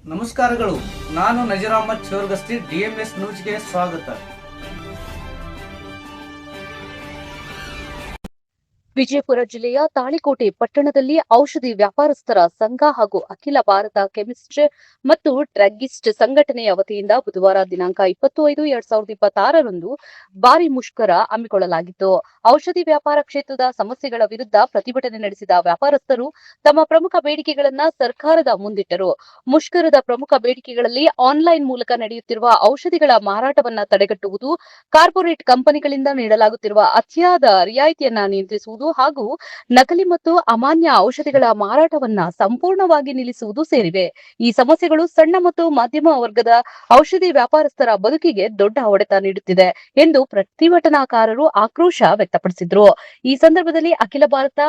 ನಮಸ್ಕಾರಗಳು. ನಾನು ನಜೀರ್ ಅಹಮದ್ ಚೋರ್ಗಸ್ತಿ, DMS ನ್ಯೂಸ್ಗೆ ಸ್ವಾಗತ. ವಿಜಯಪುರ ಜಿಲ್ಲೆಯ ತಾಳಿಕೋಟೆ ಪಟ್ಟಣದಲ್ಲಿ ಔಷಧಿ ವ್ಯಾಪಾರಸ್ಥರ ಸಂಘ ಹಾಗೂ ಅಖಿಲ ಭಾರತ ಕೆಮಿಸ್ಟ್ ಮತ್ತು ಡ್ರಗ್ಗಿಸ್ಟ್ ಸಂಘಟನೆಯ ವತಿಯಿಂದ ಬುಧವಾರ ದಿನಾಂಕ 25/5/2026 ಭಾರಿ ಮುಷ್ಕರ ಹಮ್ಮಿಕೊಳ್ಳಲಾಗಿತ್ತು. ಔಷಧಿ ವ್ಯಾಪಾರ ಕ್ಷೇತ್ರದ ಸಮಸ್ಯೆಗಳ ವಿರುದ್ಧ ಪ್ರತಿಭಟನೆ ನಡೆಸಿದ ವ್ಯಾಪಾರಸ್ಥರು ತಮ್ಮ ಪ್ರಮುಖ ಬೇಡಿಕೆಗಳನ್ನು ಸರ್ಕಾರದ ಮುಂದಿಟ್ಟರು. ಮುಷ್ಕರದ ಪ್ರಮುಖ ಬೇಡಿಕೆಗಳಲ್ಲಿ ಆನ್ಲೈನ್ ಮೂಲಕ ನಡೆಯುತ್ತಿರುವ ಔಷಧಿಗಳ ಮಾರಾಟವನ್ನು ತಡೆಗಟ್ಟುವುದು, ಕಾರ್ಪೊರೇಟ್ ಕಂಪನಿಗಳಿಂದ ನೀಡಲಾಗುತ್ತಿರುವ ಅತಿಯಾದ ರಿಯಾಯಿತಿಯನ್ನು ನಿಯಂತ್ರಿಸುವುದು ಹಾಗೂ ನಕಲಿ ಮತ್ತು ಅಮಾನ್ಯ ಔಷಧಿಗಳ ಮಾರಾಟವನ್ನ ಸಂಪೂರ್ಣವಾಗಿ ನಿಲ್ಲಿಸುವುದು ಸೇರಿವೆ. ಈ ಸಮಸ್ಯೆಗಳು ಸಣ್ಣ ಮತ್ತು ಮಧ್ಯಮ ವರ್ಗದ ಔಷಧಿ ವ್ಯಾಪಾರಸ್ಥರ ಬದುಕಿಗೆ ದೊಡ್ಡ ಹೊಡೆತ ನೀಡುತ್ತಿದೆ ಎಂದು ಪ್ರತಿಭಟನಾಕಾರರು ಆಕ್ರೋಶ ವ್ಯಕ್ತಪಡಿಸಿದರು. ಈ ಸಂದರ್ಭದಲ್ಲಿ ಅಖಿಲ ಭಾರತ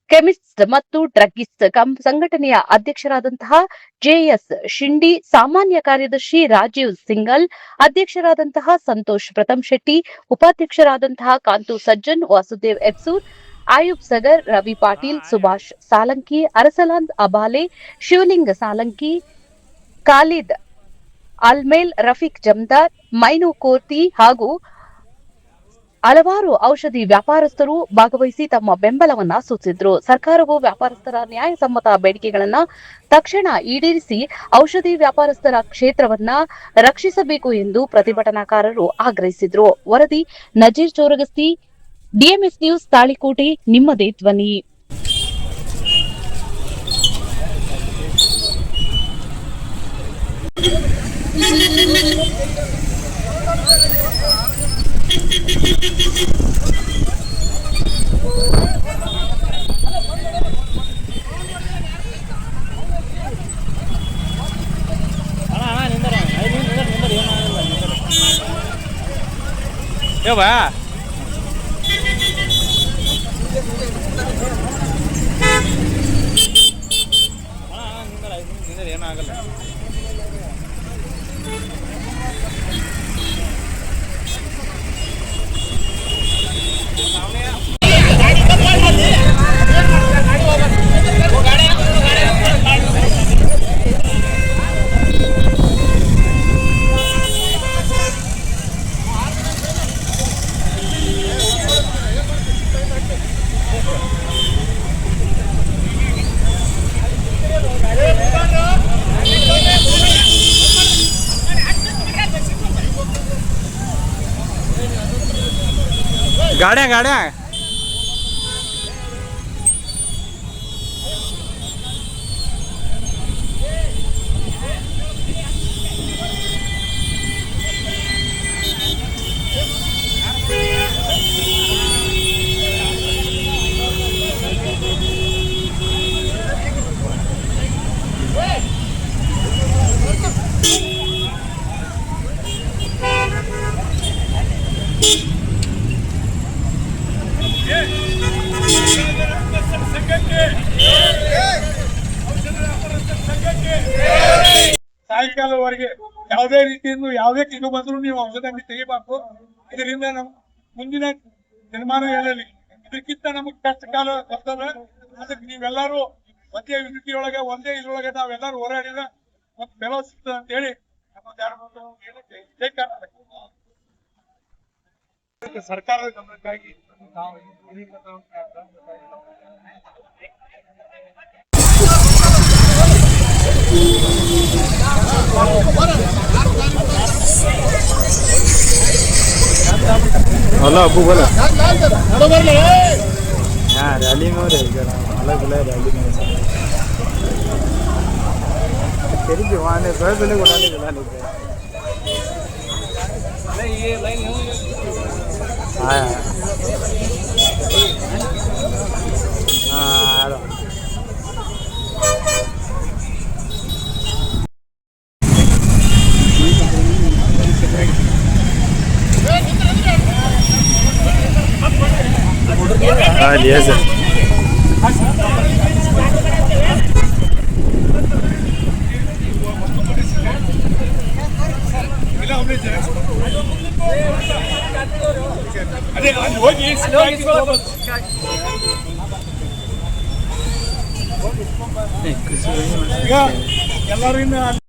ಕೆಮಿಸ್ಟ್ ಮತ್ತು ಡ್ರಗ್ಗಿಸ್ಟ್ ಸಂಘಟನೆಯ ಅಧ್ಯಕ್ಷರಾದಂತಹ JS ಶಿಂಡಿ, ಸಾಮಾನ್ಯ ಕಾರ್ಯದರ್ಶಿ ರಾಜೀವ್ ಸಿಂಗಲ್, ಅಧ್ಯಕ್ಷರಾದಂತಹ ಸಂತೋಷ್ ಪ್ರಥಮ್ ಶೆಟ್ಟಿ, ಉಪಾಧ್ಯಕ್ಷರಾದಂತಹ ಕಾಂತು ಸಜ್ಜನ್, ವಾಸುದೇವ್ ಎಬ್ಸೂರ್, ಆಯುಬ್ ಸಗರ್, ರವಿ ಪಾಟೀಲ್, ಸುಭಾಷ್ ಸಾಲಂಕಿ, ಅರಸಲಾಂದ್ ಅಬಾಲೆ, ಶಿವಲಿಂಗ ಸಾಲಂಕಿ, ಖಾಲಿದ್ ಅಲ್ಮೇಲ್, ರಫೀಕ್ ಜಮ್ದಾರ್, ಮೈನು ಕೋರ್ತಿ ಹಾಗೂ ಹಲವಾರು ಔಷಧಿ ವ್ಯಾಪಾರಸ್ಥರು ಭಾಗವಹಿಸಿ ತಮ್ಮ ಬೆಂಬಲವನ್ನ ಸೂಚಿಸಿದ್ರು. ಸರ್ಕಾರವು ವ್ಯಾಪಾರಸ್ಥರ ನ್ಯಾಯಸಮ್ಮತ ಬೇಡಿಕೆಗಳನ್ನ ತಕ್ಷಣ ಈಡೇರಿಸಿ ಔಷಧಿ ವ್ಯಾಪಾರಸ್ಥರ ಕ್ಷೇತ್ರವನ್ನ ರಕ್ಷಿಸಬೇಕು ಎಂದು ಪ್ರತಿಭಟನಾಕಾರರು ಆಗ್ರಹಿಸಿದ್ರು. ವರದಿ ನಜೀರ್ ಚೋರಗಸ್ತಿ, DMS ನ್ಯೂಸ್, ತಾಳಿಕೋಟೆ. ನಿಮ್ಮದೇ ಧ್ವನಿ. ಏನಾಗಲ್ಲ. गाड्या ಸಾಯಂಕಾಲವರೆಗೆ ಯಾವುದೇ ರೀತಿಯಿಂದ ಯಾವುದೇ ಕಿರು ಬಂದ್ರು ನೀವು ಔಷಧ ತೆಗಿಬಾರ್ದು. ಇದರಿಂದ ನಮ್ ಮುಂದಿನ ನಿರ್ಮಾಣಗಳಲ್ಲಿ ಇದಕ್ಕಿಂತ ನಮಗ್ ಕಷ್ಟ ಕಾಲ ಬರ್ತದೆ. ಅದಕ್ಕೆ ನೀವೆಲ್ಲರೂ ಒಂದೇ ಯುನಿಟಿಯೊಳಗೆ ಒಂದೇ ಇದ್ರೊಳಗೆ ನಾವೆಲ್ಲರೂ ಹೋರಾಡಿದ್ರೆ ಮತ್ತೆ ಬೆಲೆ ಸಿಗ್ತದೆ ಅಂತ ಹೇಳಿ ಸರ್ಕಾರದ ಗಮನಕ್ಕಾಗಿ ನಾವು हेलो अबू बोला हाँ रैली में जरा अलग अलग रैली में तेरी जवान है सर पहले उड़ाने चला लेते नहीं ये लाइन हाँ हाँ लिया सर ಅದೇ ಅಲ್ಲಿ ಹೋಗಿ ಈಗ ಎಲ್ಲರಿಂದ